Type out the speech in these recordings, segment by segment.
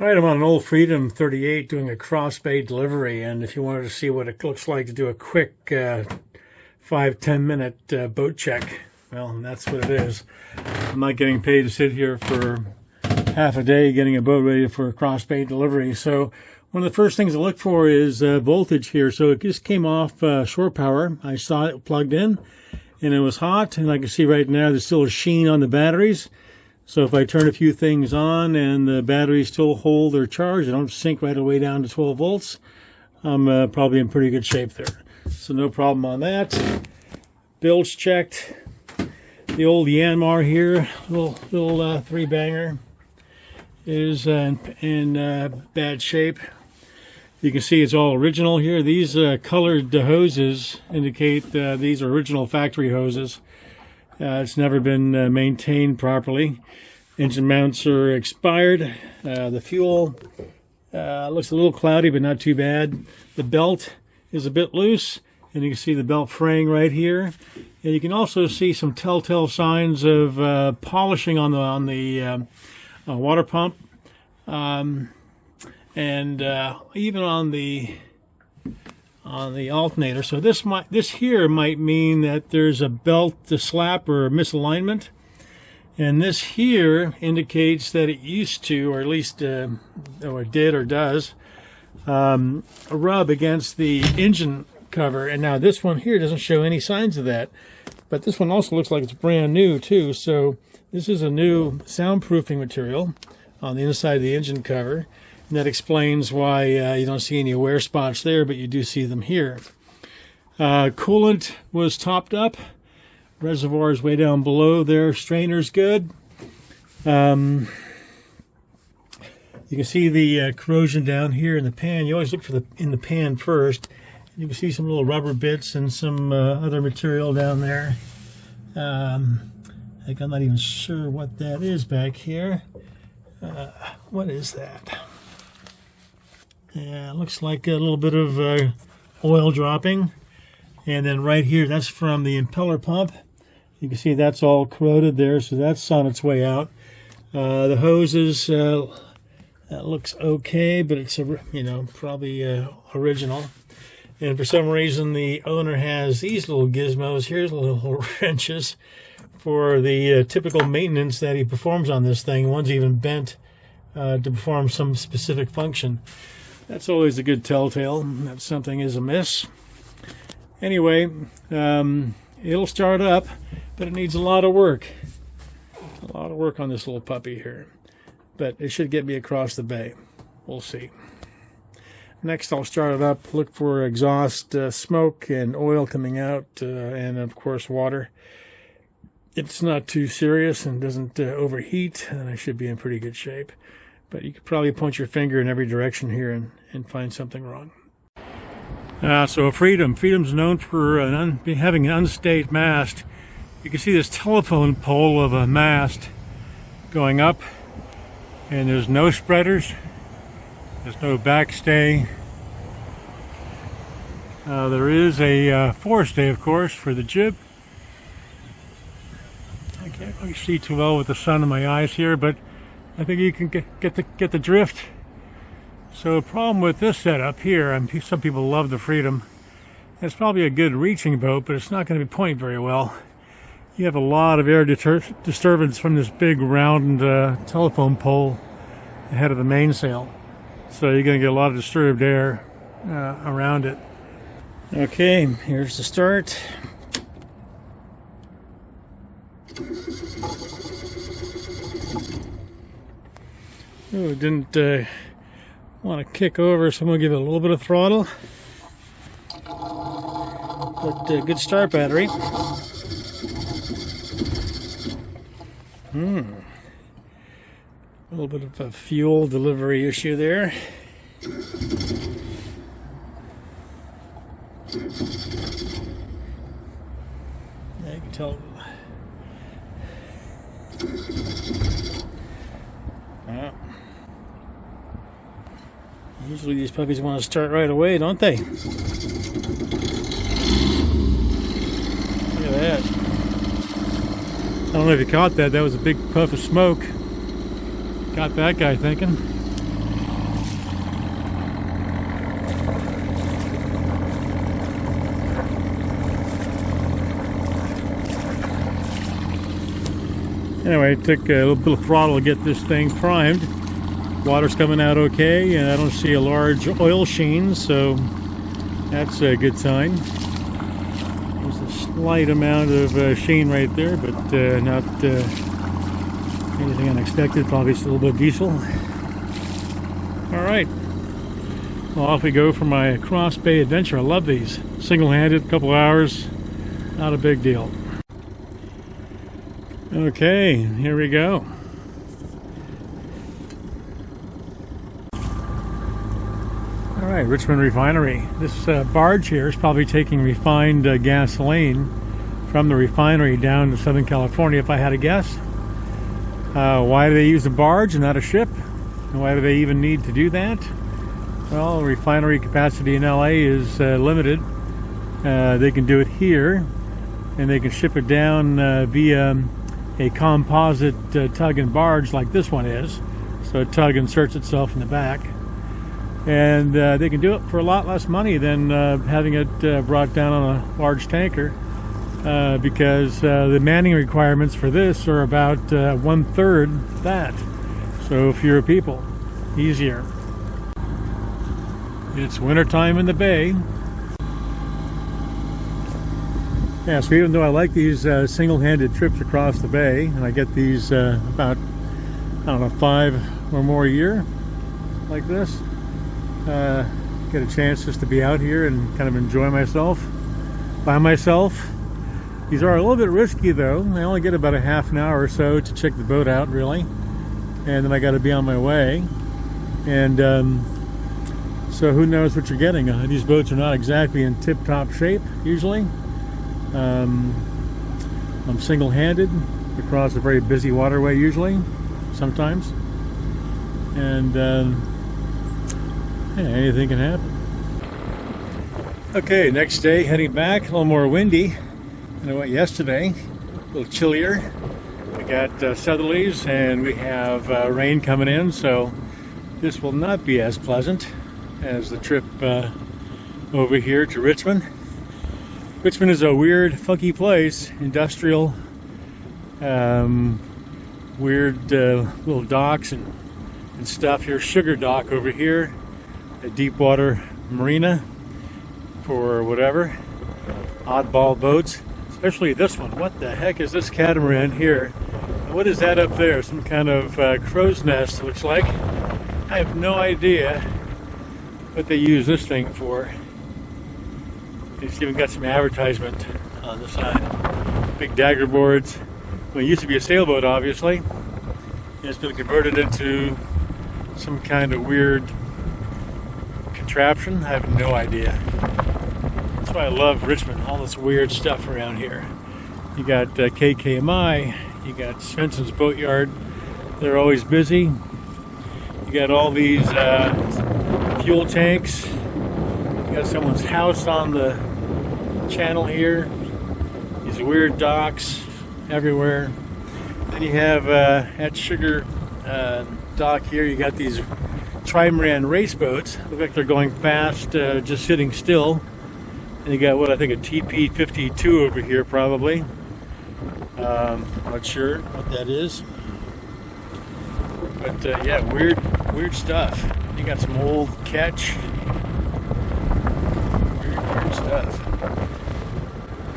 All right, I'm on an old Freedom 38 doing a cross bay delivery, and if you wanted to see what it looks like to do a quick 5-10 minute boat check, well, that's what it is. I'm not getting paid to sit here for half a day getting a boat ready for a cross bay delivery. So one of the first things I look for is voltage here. So it just came off shore power. I saw it plugged in and it was hot, and I can see right now there's still a sheen on the batteries. So if I turn a few things on and the batteries still hold their charge, they don't sink right away down to 12 volts, I'm probably in pretty good shape there. So no problem on that. Bilge checked. The old Yanmar here, little three-banger, is in bad shape. You can see it's all original here. These colored hoses indicate these are original factory hoses. It's never been maintained properly. Engine mounts are expired. The fuel looks a little cloudy, but not too bad. The belt is a bit loose, and you can see the belt fraying right here. And you can also see some telltale signs of polishing on the water pump, and even on the alternator. So this here might mean that there's a belt slap or misalignment, and this here indicates that it used to, or at least or it did or does, rub against the engine cover. And now this one here doesn't show any signs of that, but this one also looks like it's brand new too. So this is a new soundproofing material on the inside of the engine cover. And that explains why you don't see any wear spots there, but you do see them here. Coolant was topped up. Reservoir is way down below there. Strainer's good. You can see the corrosion down here in the pan. You always look for in the pan first. You can see some little rubber bits and some other material down there. I'm not even sure what that is back here. What is that? Yeah, it looks like a little bit of oil dropping. And then right here, that's from the impeller pump. You can see that's all corroded there, so that's on its way out. The hoses, that looks okay, but it's probably original. And for some reason, the owner has these little gizmos. Here's little wrenches for the typical maintenance that he performs on this thing. One's even bent to perform some specific function. That's always a good telltale that something is amiss. Anyway, it'll start up, but it needs a lot of work. A lot of work on this little puppy here. But it should get me across the bay. We'll see. Next, I'll start it up, look for exhaust smoke and oil coming out, and of course water. If it's not too serious and doesn't overheat, then I should be in pretty good shape. But you could probably point your finger in every direction here and find something wrong. So Freedom's known for having an unstayed mast. You can see this telephone pole of a mast going up, and there's no spreaders. There's no backstay. There is a forestay, of course, for the jib. I can't really see too well with the sun in my eyes here, but I think you can get the drift. So the problem with this setup here, and some people love the Freedom, it's probably a good reaching boat, but it's not going to be point very well. You have a lot of air disturbance from this big round telephone pole ahead of the mainsail. So you're going to get a lot of disturbed air around it. Okay, here's the start. Oh, didn't want to kick over, so I'm going to give it a little bit of throttle. But good start battery. A little bit of a fuel delivery issue there. Yeah, you can tell. Usually these puppies want to start right away, don't they? Look at that. I don't know if you caught that. That was a big puff of smoke. Got that guy thinking. Anyway, it took a little bit of throttle to get this thing primed. Water's coming out okay, and I don't see a large oil sheen, so that's a good sign. There's a slight amount of sheen right there, but not anything unexpected. Probably just a little bit of diesel. All right. Well, off we go for my cross bay adventure. I love these. Single-handed, couple of hours, not a big deal. Okay, here we go. All right, Richmond Refinery. This barge here is probably taking refined gasoline from the refinery down to Southern California, if I had to guess. Why do they use a barge and not a ship? And why do they even need to do that? Well, refinery capacity in LA is limited. They can do it here, and they can ship it down via a composite tug and barge like this one is. So a tug inserts itself in the back, and they can do it for a lot less money than having it brought down on a large tanker, because the manning requirements for this are about 1/3 that. So fewer people, easier. It's wintertime in the bay. Yeah, so even though I like these single-handed trips across the bay, and I get these about, I don't know, 5 or more a year like this, get a chance just to be out here and kind of enjoy myself by myself. These are a little bit risky though. I only get about a half an hour or so to check the boat out, really, and then I got to be on my way. And so who knows what you're getting. These boats are not exactly in tip-top shape usually. I'm single-handed across a very busy waterway usually, sometimes, and yeah, anything can happen. Okay, next day, heading back, a little more windy than it went yesterday, a little chillier. We got southerlies, and we have rain coming in, so this will not be as pleasant as the trip over here to Richmond. Richmond is a weird, funky place, industrial, weird little docks and stuff. Here's Sugar Dock over here, a deep water marina for whatever, oddball boats, especially this one. What the heck is this catamaran here? And what is that up there? Some kind of crow's nest, it looks like. I have no idea what they use this thing for. It's even got some advertisement on the side. Big dagger boards. Well, it used to be a sailboat, obviously. And it's been converted into some kind of weird contraption. I have no idea. That's why I love Richmond. All this weird stuff around here. You got KKMI. You got Svensson's Boatyard. They're always busy. You got all these fuel tanks. You got someone's house on the channel here. These weird docks everywhere. Then you have at Sugar Dock here, you got these trimaran race boats. Look like they're going fast, just sitting still. And you got what I think a TP-52 over here, probably. Not sure what that is. But yeah, weird stuff. You got some old ketch. Weird stuff.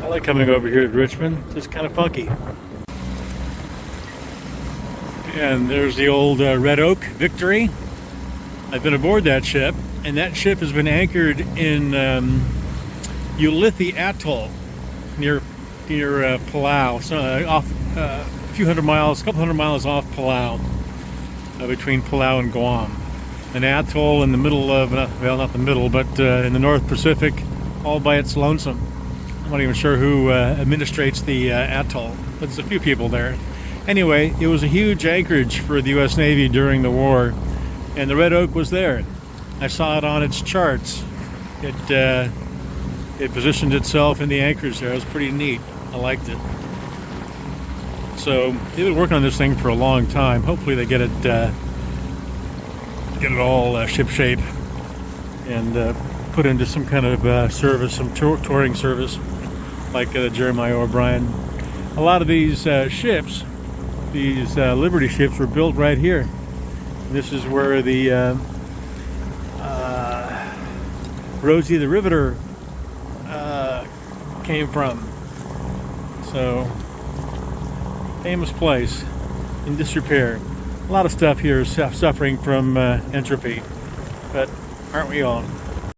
I like coming over here to Richmond. It's kind of funky. And there's the old Red Oak Victory. I've been aboard that ship, and that ship has been anchored in Ulithi Atoll near Palau, so off a couple hundred miles off Palau, between Palau and Guam. An atoll in the middle of, well, not the middle, but in the North Pacific, all by its lonesome. I'm not even sure who administrates the atoll, but there's a few people there. Anyway, it was a huge anchorage for the U.S. Navy during the war, and the Red Oak was there. I saw it on its charts. It positioned itself in the anchorage there. It was pretty neat. I liked it. So they've been working on this thing for a long time. Hopefully they get it all ship shape and put into some kind of service, some touring service, like Jeremiah O'Brien. A lot of these ships these Liberty ships were built right here. This is where the Rosie the Riveter came from. So, famous place in disrepair. A lot of stuff here is suffering from entropy, but aren't we all?